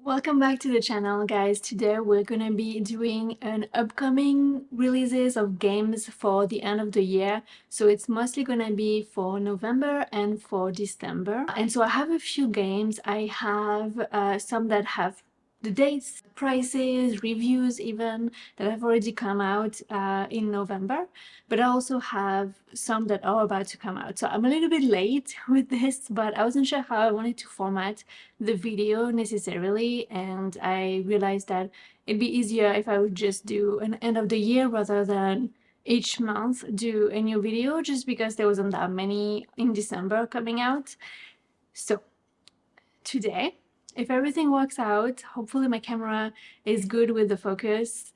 Welcome back to the channel, guys. Today we're gonna be doing an upcoming releases of games for the end of the year. So it's mostly gonna be for November and for December. And so I have a few games. I have some that have the dates, prices, reviews even that have already come out in November, but I also have some that are about to come out. So I'm a little bit late with this, but I wasn't sure how I wanted to format the video necessarily, and I realized that it'd be easier if I would just do an end of the year rather than each month do a new video, just because there wasn't that many in December coming out. So today, if everything works out, hopefully my camera is good with the focus.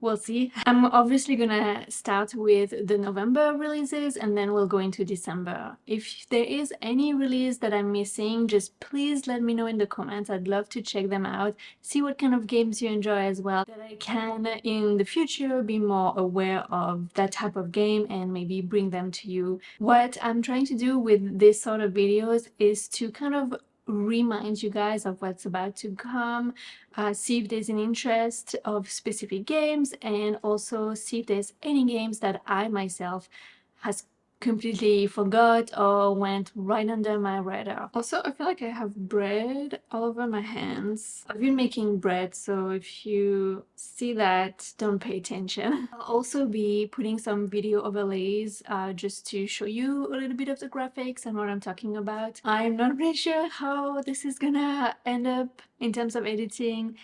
We'll see. I'm obviously gonna start with the November releases and then we'll go into December. If there is any release that I'm missing, just please let me know in the comments. I'd love to check them out, see what kind of games you enjoy as well, that I can in the future be more aware of that type of game and maybe bring them to you. What I'm trying to do with this sort of videos is to kind of remind you guys of what's about to come, see if there's an interest of specific games, and also see if there's any games that I myself has completely forgot or went right under my radar. Also, I feel like I have bread all over my hands. I've been making bread, so if you see that, don't pay attention. I'll also be putting some video overlays just to show you a little bit of the graphics and what I'm talking about. I'm not really sure how this is gonna end up in terms of editing,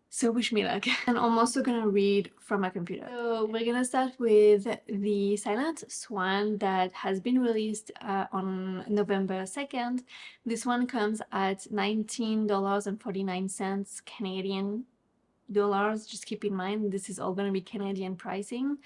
so wish me luck. And I'm also gonna read from my computer. So we're gonna start with the Silent Swan that has been released on November 2nd. This one comes at $19.49 Canadian dollars. Just keep in mind, this is all gonna be Canadian pricing.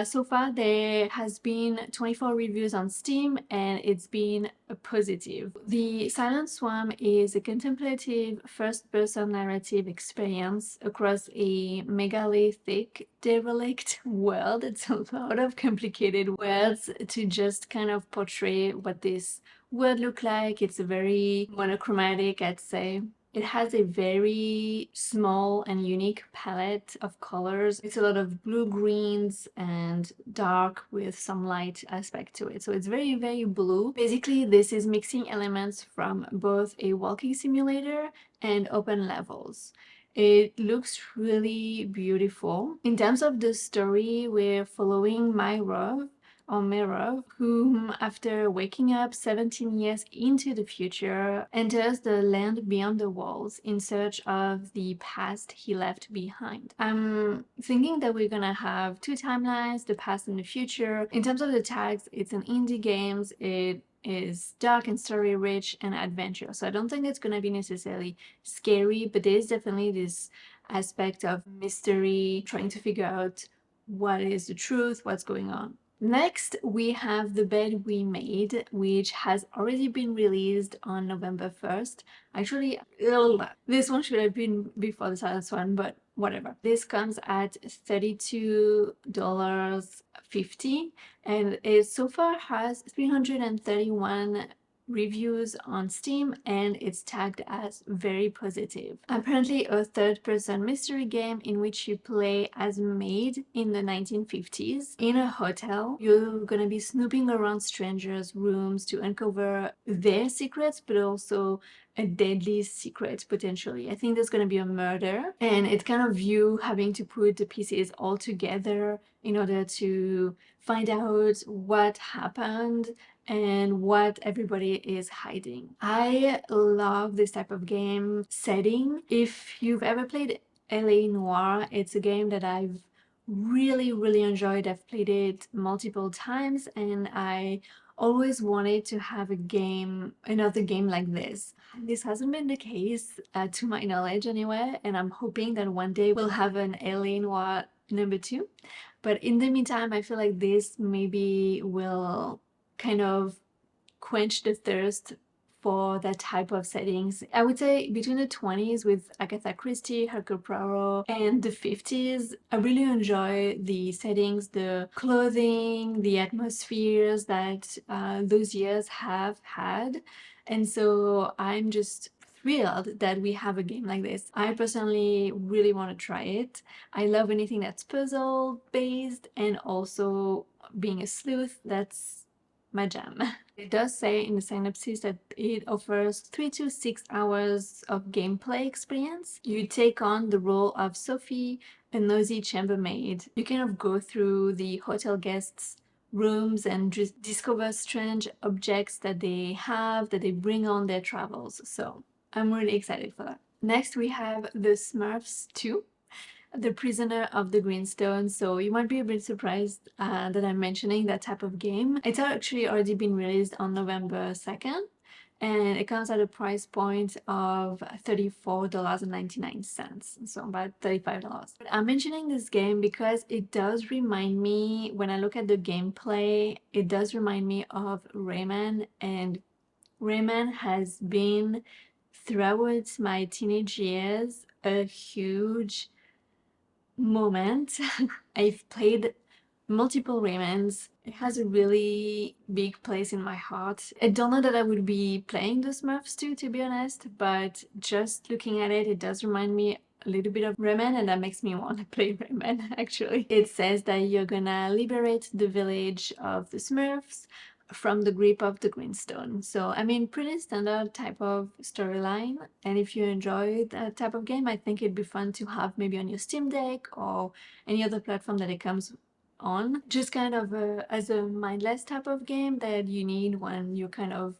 So far there has been 24 reviews on Steam and it's been positive. The Silent Swarm is a contemplative first-person narrative experience across a megalithic derelict world. It's a lot of complicated words to just kind of portray what this world looks like. It's a very monochromatic, I'd say. It has a very small and unique palette of colors. It's a lot of blue greens and dark with some light aspect to it. So it's very, very blue. Basically, this is mixing elements from both a walking simulator and open levels. It looks really beautiful. In terms of the story, we're following Myra, whom, after waking up 17 years into the future, enters the land beyond the walls in search of the past he left behind. I'm thinking that we're gonna have two timelines, the past and the future. In terms of the tags, it's an indie games. It is dark and story rich and adventure, so I don't think it's gonna be necessarily scary, but there is definitely this aspect of mystery, trying to figure out what is the truth, what's going on. Next, we have The Bed We Made, which has already been released on November 1st. Actually, this one should have been before the Silent One, but whatever. This comes at $32.50 and it so far has 331 reviews on Steam and it's tagged as very positive. Apparently a third-person mystery game in which you play as a maid in the 1950s in a hotel. You're gonna be snooping around strangers' rooms to uncover their secrets, but also a deadly secret potentially. I think there's gonna be a murder, and it's kind of you having to put the pieces all together in order to find out what happened and what everybody is hiding. I love this type of game setting. If you've ever played LA Noire, it's a game that I've really enjoyed. I've played it multiple times and I always wanted to have another game like this. This hasn't been the case to my knowledge anyway, and I'm hoping that one day we'll have an LA Noire #2. But in the meantime, I feel like this maybe will kind of quench the thirst for that type of settings. I would say between the 20s with Agatha Christie, Hercule Poirot, and the 50s, I really enjoy the settings, the clothing, the atmospheres that those years have had. And so I'm just thrilled that we have a game like this. I personally really want to try it. I love anything that's puzzle based, and also being a sleuth, that's my jam. It does say in the synopsis that it offers 3 to 6 hours of gameplay experience. You take on the role of Sophie, a nosy chambermaid. You kind of go through the hotel guests' rooms and just discover strange objects that they have, that they bring on their travels. So I'm really excited for that. Next, we have The Smurfs 2, The Prisoner of the Greenstone. So you might be a bit surprised that I'm mentioning that type of game. It's actually already been released on November 2nd, and it comes at a price point of $34.99, so about $35. But I'm mentioning this game because it does remind me, when I look at the gameplay, it does remind me of Rayman, and Rayman has been, throughout my teenage years, a huge moment. I've played multiple Raymans. It has a really big place in my heart. I don't know that I would be playing the Smurfs too, to be honest, but just looking at it, it does remind me a little bit of Rayman, and that makes me want to play Rayman, actually. It says that you're gonna liberate the village of the Smurfs from the grip of the Greenstone. So, I mean, pretty standard type of storyline. And if you enjoy that type of game, I think it'd be fun to have maybe on your Steam Deck or any other platform that it comes on. Just kind of as a mindless type of game that you need when you kind of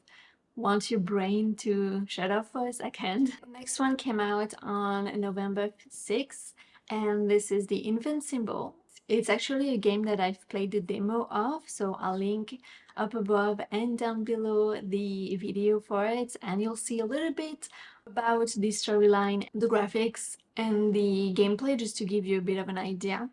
want your brain to shut off for a second. The next one came out on November 6th, and this is the Invincible. It's actually a game that I've played the demo of, so I'll link up above and down below the video for it, and you'll see a little bit about the storyline, the graphics, and the gameplay, just to give you a bit of an idea.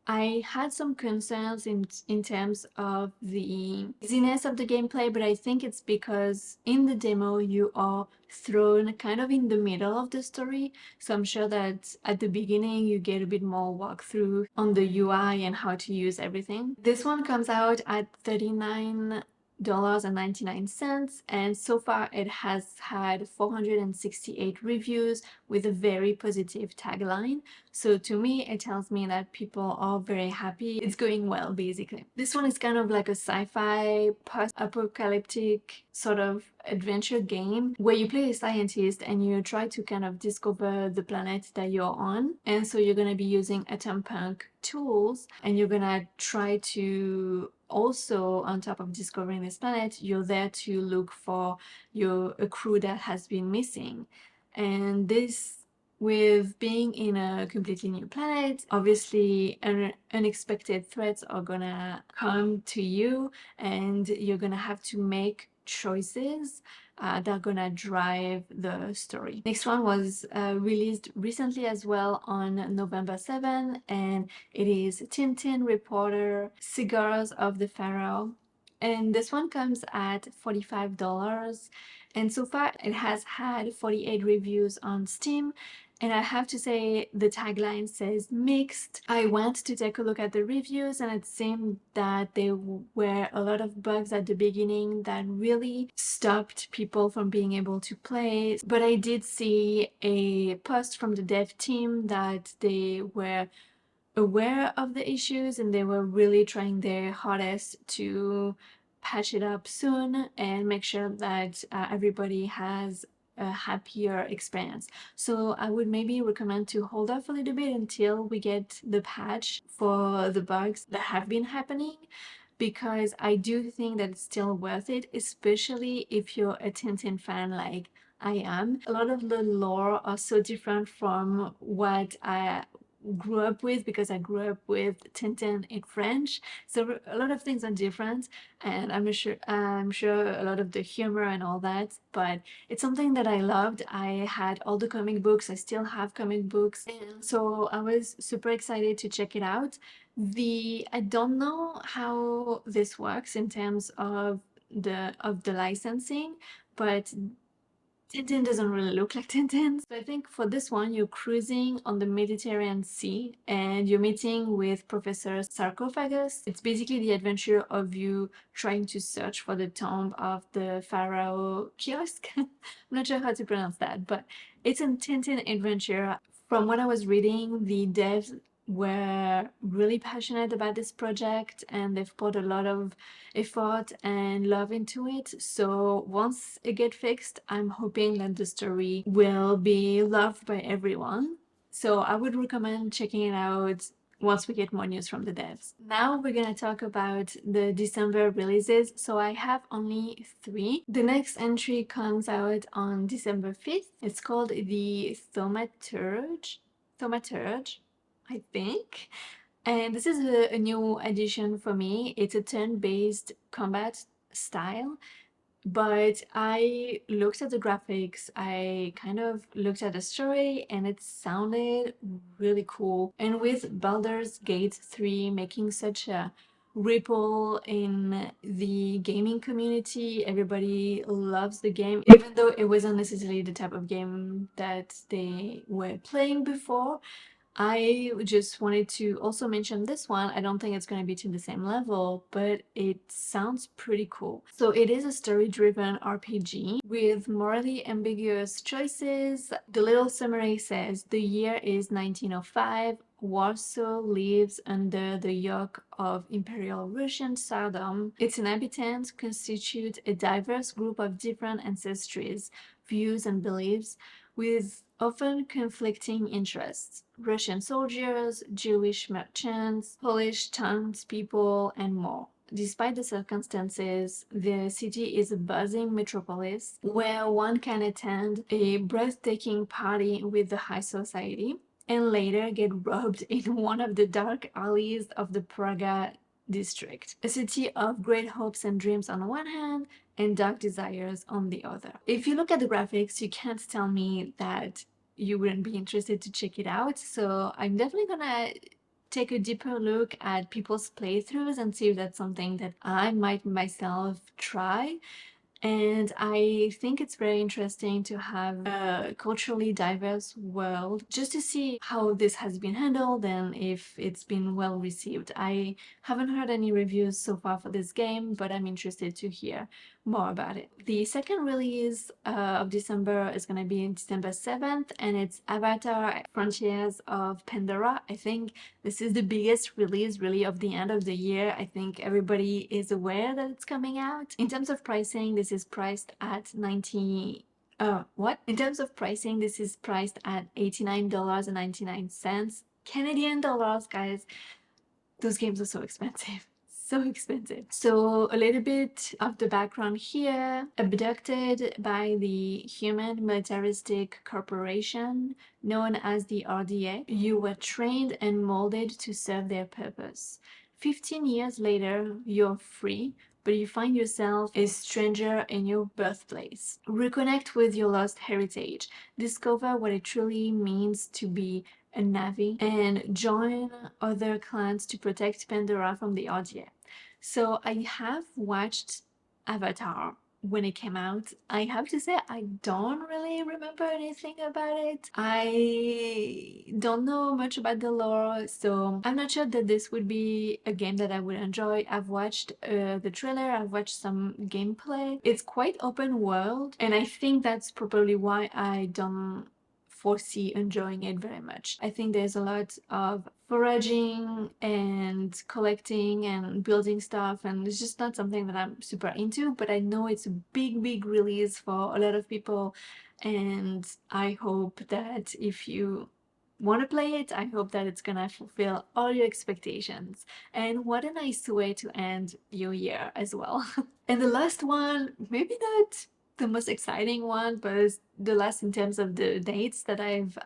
I had some concerns in terms of the easiness of the gameplay, but I think it's because in the demo you are thrown kind of in the middle of the story. So I'm sure that at the beginning you get a bit more walkthrough on the UI and how to use everything. This one comes out at $39.99, and so far it has had 468 reviews with a very positive tagline. So to me, it tells me that people are very happy. It's going well, basically. This one is kind of like a sci-fi post-apocalyptic sort of adventure game where you play a scientist and you try to kind of discover the planet that you're on. And so you're going to be using atom punk tools, and you're going to try to also, on top of discovering this planet, you're there to look for a crew that has been missing. And this, with being in a completely new planet, obviously unexpected threats are gonna come to you, and you're gonna have to make choices that are gonna drive the story. Next one was released recently as well on November 7th, and it is Tintin Reporter Cigars of the Pharaoh. And this one comes at $45, and so far it has had 48 reviews on Steam. And I have to say, the tagline says mixed. I went to take a look at the reviews, and it seemed that there were a lot of bugs at the beginning that really stopped people from being able to play. But I did see a post from the dev team that they were aware of the issues, and they were really trying their hardest to patch it up soon and make sure that everybody has a happier experience. So I would maybe recommend to hold off a little bit until we get the patch for the bugs that have been happening, because I do think that it's still worth it, especially if you're a Tintin fan like I am. A lot of the lore are so different from what I grew up with, because I grew up with Tintin in French, so a lot of things are different, and I'm sure a lot of the humor and all that, but it's something that I loved. I had all the comic books, I still have comic books, and so I was super excited to check it out. I don't know how this works in terms of the licensing, but Tintin doesn't really look like Tintin. So I think for this one, you're cruising on the Mediterranean Sea and you're meeting with Professor Sarcophagus. It's basically the adventure of you trying to search for the tomb of the Pharaoh Kiosk. I'm not sure how to pronounce that, but it's a Tintin adventure. From what I was reading, the devs were really passionate about this project and they've put a lot of effort and love into it. So once it gets fixed, I'm hoping that the story will be loved by everyone. So I would recommend checking it out once we get more news from the devs. Now we're gonna talk about the December releases. So I have only 3. The next entry comes out on December 5th. It's called the Thaumaturge, I think. And this is a new addition for me. It's a turn-based combat style, but I looked at the graphics, I kind of looked at the story, and it sounded really cool. And with Baldur's Gate 3 making such a ripple in the gaming community, everybody loves the game, even though it wasn't necessarily the type of game that they were playing before. I just wanted to also mention this one. I don't think it's going to be to the same level, but it sounds pretty cool. So it is a story-driven RPG with morally ambiguous choices. The little summary says, the year is 1905. Warsaw lives under the yoke of Imperial Russian Tsardom. Its inhabitants constitute a diverse group of different ancestries, views, and beliefs, with often conflicting interests: Russian soldiers, Jewish merchants, Polish townspeople, and more. Despite the circumstances, the city is a buzzing metropolis where one can attend a breathtaking party with the high society and later get robbed in one of the dark alleys of the Praga district. A city of great hopes and dreams on one hand, and dark desires on the other. If you look at the graphics, you can't tell me that you wouldn't be interested to check it out. So I'm definitely gonna take a deeper look at people's playthroughs and see if that's something that I might myself try. And I think it's very interesting to have a culturally diverse world just to see how this has been handled and if it's been well received. I haven't heard any reviews so far for this game, but I'm interested to hear more about it. The second release of December is going to be in December 7th, and it's Avatar: Frontiers of Pandora. I think this is the biggest release really of the end of the year. I think everybody is aware that it's coming out. In terms of pricing, this is priced at In terms of pricing, this is priced at $89.99 Canadian dollars, guys. Those games are so expensive. So expensive. So a little bit of the background here. Abducted by the Human Militaristic Corporation, known as the RDA, you were trained and molded to serve their purpose. 15 years later, you're free, but you find yourself a stranger in your birthplace. Reconnect with your lost heritage. Discover what it truly means to be a Navi, and join other clans to protect Pandora from the RDA. So I have watched Avatar when it came out. I have to say I don't really remember anything about it. I don't know much about the lore, so I'm not sure that this would be a game that I would enjoy. I've watched the trailer, I've watched some gameplay. It's quite open world, and I think that's probably why I don't foresee enjoying it very much. I think there's a lot of foraging and collecting and building stuff, and it's just not something that I'm super into, but I know it's a big release for a lot of people, and I hope that if you want to play it, I hope that it's gonna fulfill all your expectations. And what a nice way to end your year as well. And the last one, maybe not the most exciting one, but it's the last in terms of the dates that I've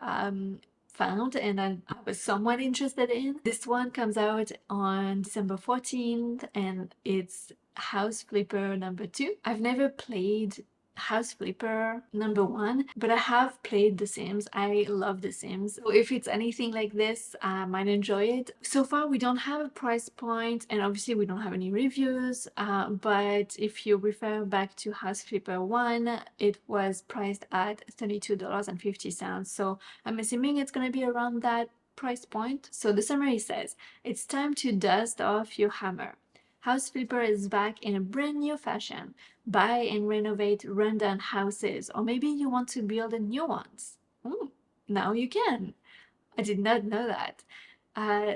found and I was somewhat interested in. This one comes out on December 14th, and it's House Flipper number 2. I've never played House Flipper #1, but I have played The Sims. I love The Sims. So if it's anything like this, I might enjoy it. So far, we don't have a price point, and obviously we don't have any reviews, but if you refer back to House Flipper 1, it was priced at $32.50. So I'm assuming it's gonna be around that price point. So the summary says, it's time to dust off your hammer. House Flipper is back in a brand new fashion. Buy and renovate rundown houses, or maybe you want to build new ones. Now you can. I did not know that.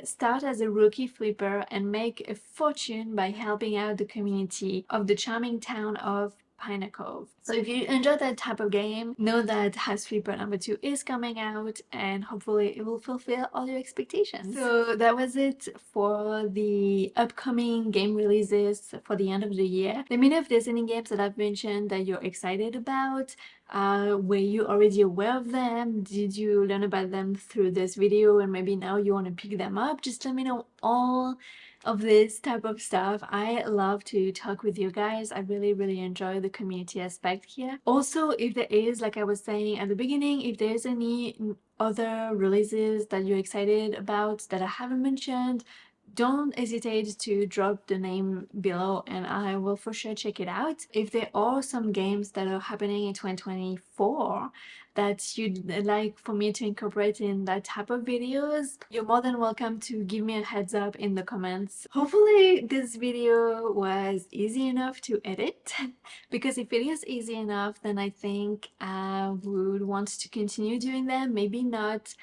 Start as a rookie flipper and make a fortune by helping out the community of the charming town of Pine Cove. So if you enjoy that type of game, know that House Flipper #2 is coming out, and hopefully it will fulfill all your expectations. So that was it for the upcoming game releases for the end of the year. Let me know if there's any games that I've mentioned that you're excited about. Were you already aware of them? Did you learn about them through this video and maybe now you want to pick them up? Just let me know all of this type of stuff. I love to talk with you guys. I really enjoy the community aspect here. Also, if there is, like I was saying at the beginning, if there's any other releases that you're excited about that I haven't mentioned, don't hesitate to drop the name below and I will for sure check it out. If there are some games that are happening in 2024 that you'd like for me to incorporate in that type of videos, you're more than welcome to give me a heads up in the comments. Hopefully this video was easy enough to edit because if it is easy enough, then I think I would want to continue doing them. Maybe not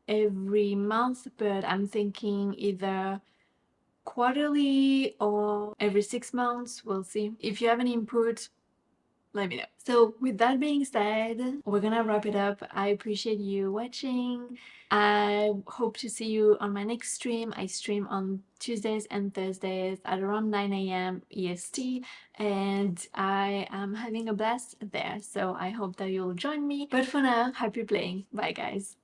every month, but I'm thinking either quarterly or every 6 months. We'll see. If you have any input, let me know. So with that being said, we're gonna wrap it up. I appreciate you watching. I hope to see you on my next stream. I stream on Tuesdays and Thursdays at around 9 a.m. EST, and I am having a blast there. So I hope that you'll join me. But for now, happy playing. Bye guys.